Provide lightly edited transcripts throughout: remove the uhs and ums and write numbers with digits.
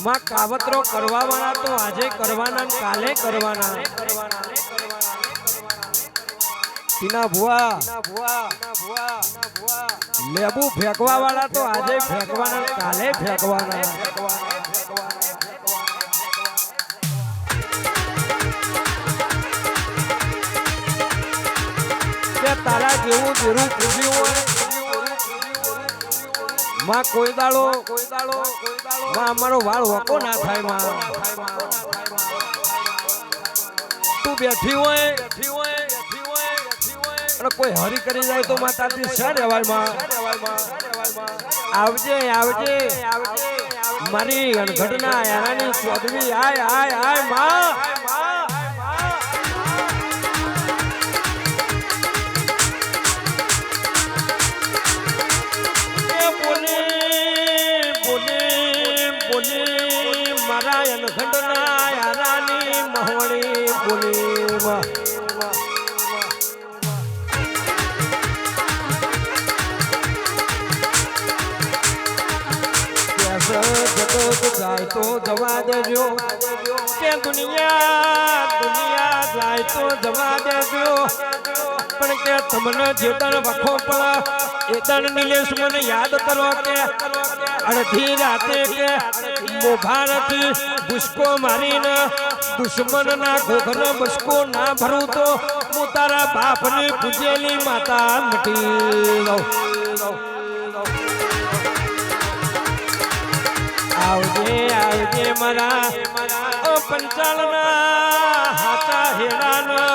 માં કાવતરો કરવા વાળા તો આજે કરવાના કાલે કરવાના તીના ભુવા લેબુ ફેંકવા વાળા તો આજે ફેંકવાના કાલે ફેંકવાના કે તારા જેવું જેરું પૂજ્યું હોય માં કોઈ દાડો માં અમારો વાળ વકો ના થાય માં તું બેઠી હોય અને કોઈ હરી કરી જાય તો માં તારથી શા રહેવાય માં આવજે આવજે મારી અણઘડના યારાની ચોદવી આય આય આય માં મારા અણઘડના યારાની મહવણી બોલી જાય તો જવા દેજો કે દુનિયા જાય તો જવા દેજો પણ કે તમને જે દણ વખો પડે એ દણ નિલેશ મને યાદ કરો કે અડધી રાતે કે મોભારથી બુસકો મારીને દુશ્મનના ઘોઘર બસકો ના ભરું તો હું તારા બાપની પૂજેલી માતા મટી લઉં આવજે આવજે મારા પંચાલના હાચા હેરાના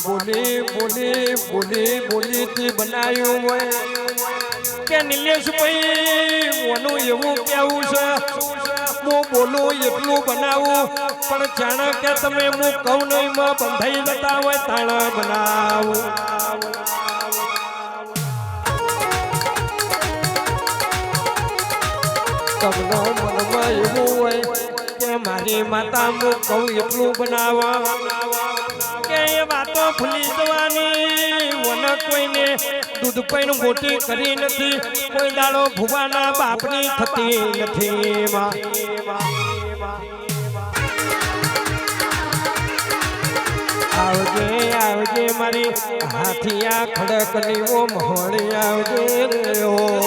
બોલી બોલી બોલી બોલી થી બનાવ્યું હોય કે નિલેશભાઈ ઓનું એવું કેવું છે હું બોલું એટલું બનાવું પણ જાણે કે તમે હું કહું નહીં માં બંધાઈ જતા હોય તાણા બનાવું તમને મનમાં એવું હોય કે મારી માતા હું કહું એટલું બનાવવા કે એ વાતો ભૂલી જવાની વન કોઈને દૂધ પૈણ મોટી કરી નથી કોઈ દાડો ભુવાના બાપની થતી નથી આવજે આવજે મારી હાથિયા ખડકની ઓ મહોળી આવજે રે ઓ